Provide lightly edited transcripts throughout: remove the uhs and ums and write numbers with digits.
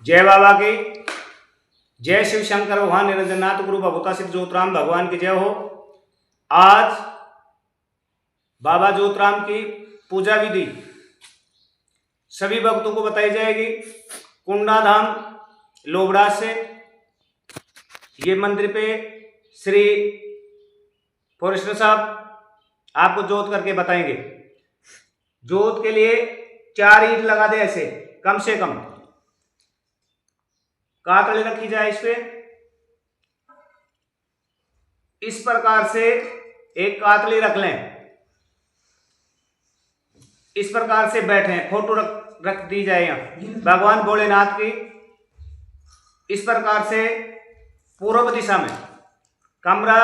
जय बाबा की जय। शिव शंकर भगवान निरंजननाथ गुरु बभूता सिद्ध ज्योतिराम भगवान की जय हो। आज बाबा ज्योतिराम की पूजा विधि सभी भक्तों को बताई जाएगी। कुंडा धाम लोबड़ास से ये मंदिर पे श्री फॉरेस्टर साहब आपको जोत करके बताएंगे। जोत के लिए 4 ईंट लगा दे, ऐसे कम से कम कातड़ी रखी जाए इस पे। इस प्रकार से एक कातड़ी रख लें, इस प्रकार से बैठे, फोटो रख दी जाए यहाँ भगवान भोलेनाथ की। इस प्रकार से पूर्व दिशा में, कमरा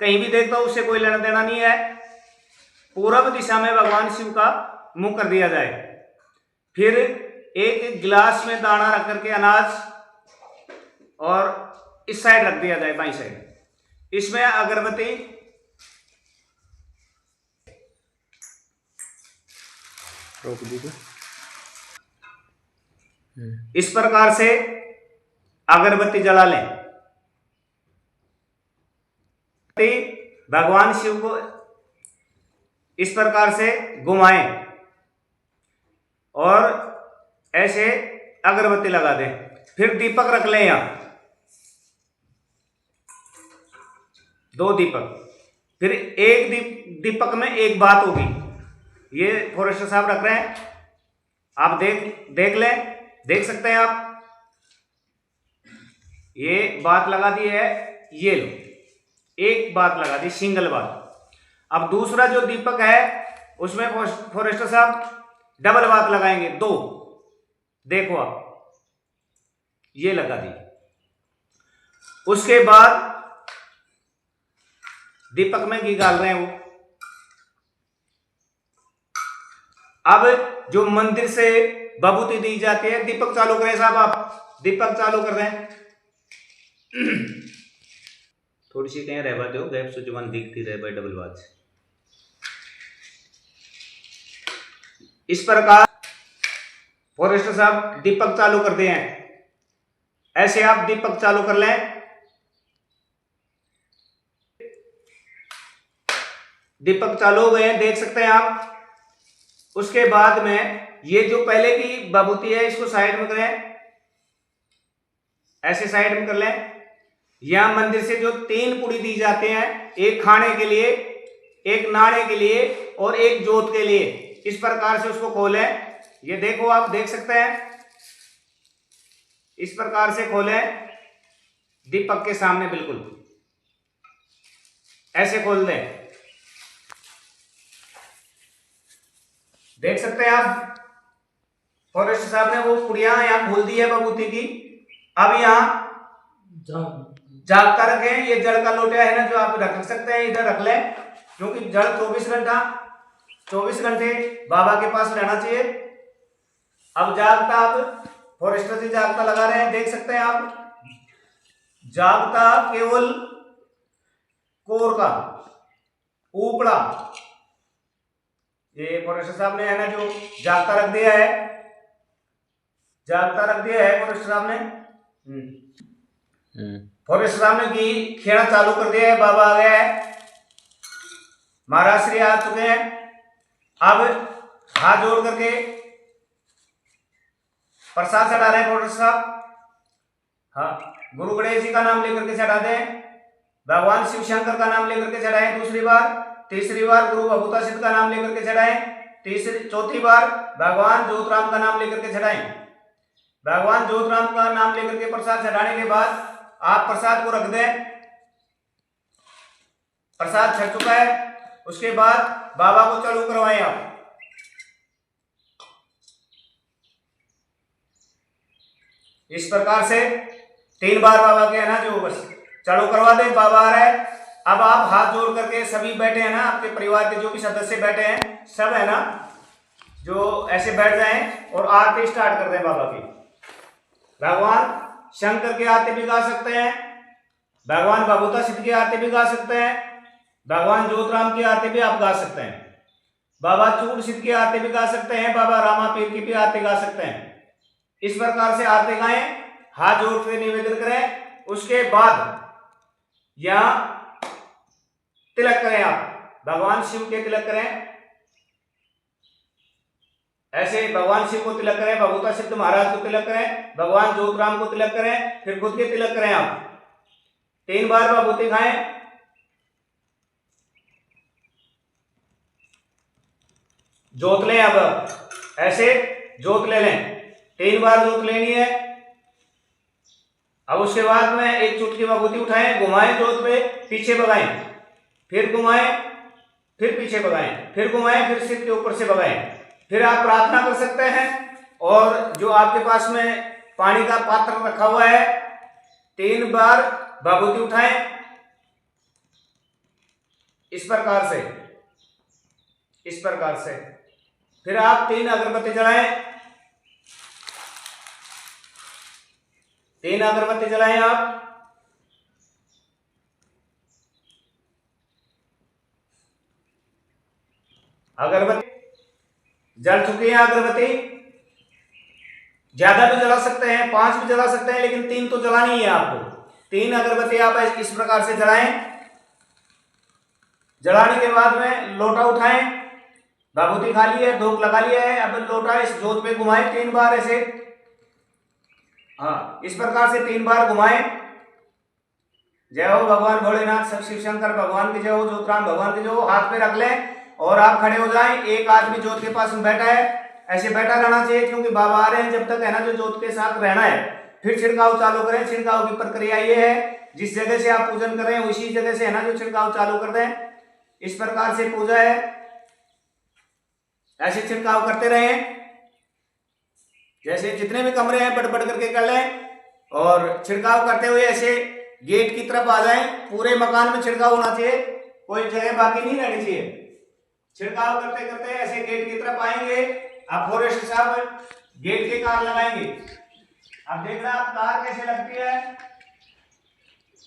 कहीं भी देखता हो उससे कोई लेना देना नहीं है। पूर्व दिशा में भगवान शिव का मुंह कर दिया जाए। फिर एक गिलास में दाना रख करके अनाज और इस साइड रख दिया जाए, बाईं साइड। इसमें अगरबत्ती रोक दीजिए। इस प्रकार से अगरबत्ती जला लें। भगवान शिव को इस प्रकार से घुमाएं और ऐसे अगरबत्ती लगा दें। फिर दीपक रख लें यहां, 2 दीपक। फिर एक दीपक में एक बात होगी। ये फॉरेस्टर साहब रख रहे हैं, आप देख लें, देख सकते हैं आप। ये बात लगा दी है, ये लो, एक बात लगा दी, सिंगल बात। अब दूसरा जो दीपक है उसमें फॉरेस्टर साहब डबल बात लगाएंगे, 2। देखो आप, ये लगा दी। उसके बाद दीपक में घी डाल रहे हैं वो। अब जो मंदिर से विभूति दी जाती है, दीपक चालू करें साहब, आप दीपक चालू कर रहे हैं। थोड़ी सी कहीं रह बात हो, गैप से जुबान दिखती रहे भाई, डबल बात से। इस प्रकार फॉरेस्टर साहब दीपक चालू कर दिए हैं। ऐसे आप दीपक चालू कर लें। दीपक चालू हो गए हैं, देख सकते हैं आप। उसके बाद में ये जो पहले की विभूति है इसको साइड में करें, ऐसे साइड में कर लें। यहां मंदिर से जो 3 पुड़ी दी जाते हैं, एक खाने के लिए, एक नाणे के लिए और एक जोत के लिए, इस प्रकार से उसको खोलें। ये देखो आप देख सकते हैं, इस प्रकार से खोलें दीपक के सामने, बिल्कुल ऐसे खोल दें। देख सकते हैं आप, फॉरेस्ट साहब ने वो पुड़िया यहां खोल दी है विभूति की। अब यहां जागता रखें। ये जल का लोटा है ना, जो आप रख सकते हैं, इधर रख लें, क्योंकि जल 24 घंटे बाबा के पास रहना चाहिए। अब जागता, अब फॉरेस्टर जी जागता लगा रहे हैं, देख सकते हैं आप। जागता केवल कोर का ऊपड़ा, ये फॉरेस्टर साहब ने है ना जो जागता रख दिया है, जागता रख दिया है फॉरेस्टर साहब ने। फॉरेस्टर साहब ने घी खेना चालू कर दिया है। बाबा आ गया है, महाराज श्री आ चुके हैं। अब हाथ जोड़ करके प्रसाद चढ़ा रहे हैं फॉरेस्टर साहब। हाँ, गुरु गणेश जी का नाम लेकर के चढ़ा दें, भगवान शिव शंकर का नाम लेकर के चढ़ाएं दूसरी बार। तीसरी बार गुरु बभूता सिद्ध का नाम लेकर के चढ़ाएं। चौथी बार भगवान ज्योतिराम का नाम लेकर के चढ़ाएं। भगवान ज्योतिराम का नाम लेकर के प्रसाद चढ़ाने के बाद आप प्रसाद को रख दें। प्रसाद चढ़ चुका है, उसके बाद बाबा को चालू करवाएं आप। इस प्रकार से 3 बार बाबा के है ना जो बस चालू करवा दें। बाबा आ रहा है। अब आप हाथ जोड़ करके सभी बैठे हैं ना, आपके परिवार के जो भी सदस्य बैठे हैं सब है ना, जो ऐसे बैठ जाएं और आरती स्टार्ट कर दें बाबा की। भगवान शंकर की आरती भी गा सकते हैं, भगवान बभूता सिद्ध की आरती भी गा सकते हैं, भगवान ज्योतिराम की आरती भी आप गा सकते हैं, बाबा चूड़ सिद्ध की आरती भी गा सकते हैं, बाबा रामा पीर की भी आरती गा सकते हैं। इस प्रकार से आरती गाएं, हाथ जोड़ के निवेदन करें। उसके बाद यहां तिलक करें, आप भगवान शिव के तिलक करें। ऐसे भगवान शिव को तिलक करें, भगवता सिद्ध महाराज को तिलक करें, भगवान ज्योतराम को तिलक करें, फिर खुद के तिलक करें। आप 3 बार विभूति खाएं। जोत लें, अब ऐसे जोत ले लें, 3 बार जोत लेनी है। अब उसके बाद में एक चुटकी विभूति उठाएं, घुमाएं जोत पे, पीछे भगाएं, फिर घुमाएं, फिर पीछे भगाएं, फिर घुमाएं, फिर सिर के ऊपर से भगाएं। फिर आप प्रार्थना कर सकते हैं। और जो आपके पास में पानी का पात्र रखा हुआ है, 3 बार विभूति उठाएं इस प्रकार से, इस प्रकार से। फिर आप 3 अगरबत्ती जलाएं, 3 अगरबत्ती जलाएं आप। अगरबत्ती जल चुकी है, अगरबत्ती ज्यादा भी जला सकते हैं, 5 भी जला सकते हैं, लेकिन 3 तो जलानी है आपको। 3 अगरबत्ती आप इस प्रकार से जलाएं। जलाने के बाद में लोटा उठाएं, विभूति खा ली है, धूप लगा लिया है, अब लोटा इस जोत पे घुमाएं 3 बार ऐसे। हाँ, इस प्रकार से 3 बार घुमाएं। जय हो भगवान भोलेनाथ, सब शिव शंकर भगवान की जय हो, ज्योतराम भगवान की जय हो। हाथ पे रख लें और आप खड़े हो जाएं। एक आदमी जोत के पास में बैठा है, ऐसे बैठा रहना चाहिए, क्योंकि बाबा आ रहे हैं जब तक, है ना, जो जोत के साथ रहना है। फिर छिड़काव चालू करें। छिड़काव की प्रक्रिया ये है, जिस जगह से आप पूजन कर रहे हैं उसी जगह से, है ना, जो छिड़काव चालू कर दें। इस प्रकार से पूजा है, ऐसे छिड़काव करते रहें। जैसे जितने भी कमरे हैं बट बट करके कर लें, और छिड़काव करते हुए ऐसे गेट की तरफ आ जाएं। पूरे मकान में छिड़काव होना चाहिए, कोई जगह बाकी नहीं रहनी चाहिए। छिड़काव करते करते ऐसे गेट की तरफ आएंगे। अब फॉरेस्ट साहब गेट के कार लगाएंगे। अब देखना आप कार कैसे लगती है,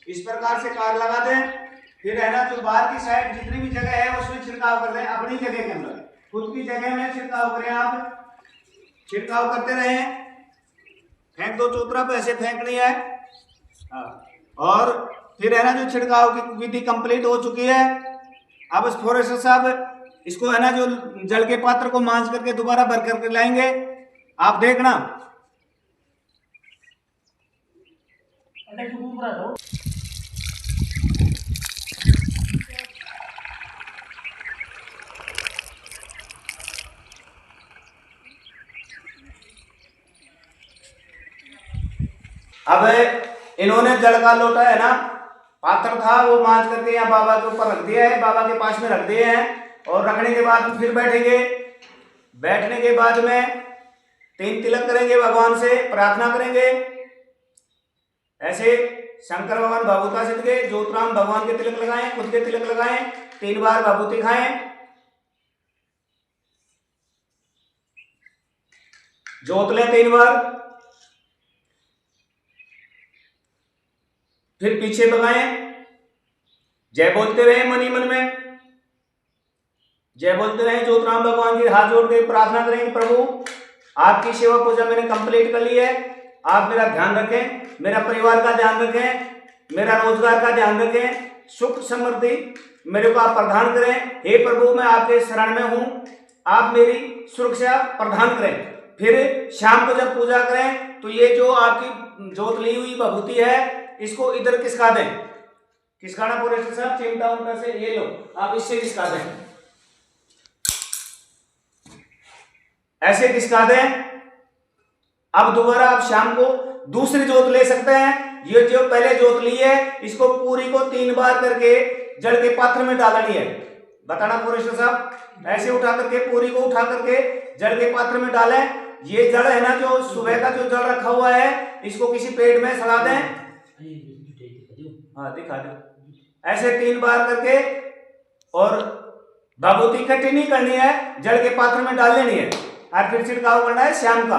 इस प्रकार से कार लगा दें। फिर है ना, जो बाहर की साइड जितनी भी जगह है उसमें छिड़काव कर दें, अपनी जगह के अंदर, खुद की जगह में छिड़काव करें। आप छिड़काव करते रहें, फेंक दो चौतरा पे, ऐसे फेंकनी है। और फिर है ना, जो छिड़काव की विधि कंप्लीट हो चुकी है। अब फॉरेस्टर साहब इसको, है ना, जो जल के पात्र को मांझ करके दोबारा भर करके लाएंगे। आप देखना, अब इन्होंने जल का लोटा, है ना, पात्र था, वो मांझ करके यहाँ बाबा के ऊपर रख दिया है, बाबा के पास में रख दिए हैं। और रखने के बाद फिर बैठेंगे। बैठने के बाद में 3 तिलक करेंगे, भगवान से प्रार्थना करेंगे। ऐसे शंकर भगवान भगवता सिद्ध के, ज्योतराम भगवान के तिलक लगाएं, खुद के तिलक लगाएं, 3 बार विभूति खाएं, जोत लें 3 बार, फिर पीछे भगाएं। जय बोलते रहे मन ही मन में, जय बोलते रहे ज्योतराम भगवान की। हाथ जोड़ के प्रार्थना करेंगे, प्रभु आपकी सेवा पूजा मैंने कंप्लीट कर ली है, आप मेरा ध्यान रखें, मेरा परिवार का ध्यान रखें, मेरा रोजगार का ध्यान रखें, सुख समृद्धि मेरे को आप प्रदान करें। हे प्रभु, मैं आपके शरण में हूं, आप मेरी सुरक्षा प्रदान करें। फिर शाम को जब पूजा करें तो ये जो आपकी जोत ली हुई विभूति है, इसको इधर खिसका दें। खिसकाना पूरे साहब, चिमटा उमटा से ये लो, आप इससे खिसका दें, ऐसे खिसका दें। अब दोबारा आप शाम को दूसरी जोत ले सकते हैं। ये जो पहले जोत ली है, इसको पूरी को 3 बार करके जल के पात्र में डालनी है। बताना फॉरेस्टर साहब, ऐसे उठा करके, पूरी को उठा करके जल के पात्र में डालें। ये जल है ना, जो सुबह का जो जल रखा हुआ है, इसको किसी पेड़ में सड़ा दें। हाँ, दिखा दो। ऐसे 3 बार करके, और विभूति इकट्ठी नहीं करनी है, जल के पात्र में डाल लेनी है, और फिर छिड़काव करना है शाम का।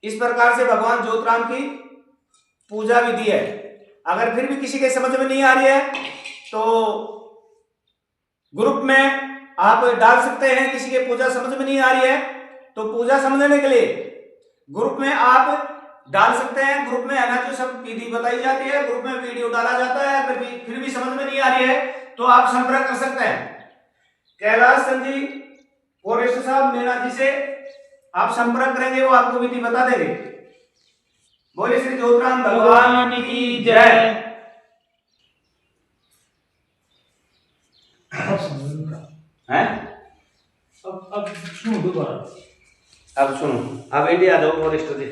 इस प्रकार से भगवान ज्योतराम की पूजा विधि है। अगर फिर भी किसी के समझ में नहीं आ रही है तो ग्रुप में आप डाल सकते हैं। किसी के पूजा समझ में नहीं आ रही है तो पूजा समझने के लिए ग्रुप में आप डाल सकते हैं। ग्रुप में है ना जो सब विधि बताई जाती है, ग्रुप में वीडियो डाला जाता है। अगर फिर भी समझ में नहीं आ रही है तो आप संपर्क कर सकते हैं कैलाश चंद जी, फॉरेस्ट साहब, मीना जी से आप संपर्क करेंगे, वो आपको विधि बता देंगे। बोले श्री ज्योतिराम भगवान की जय। हैं? अब सुनो दोबारा। अब सुनो, अब इंडिया जाओ फॉरेस्ट जी।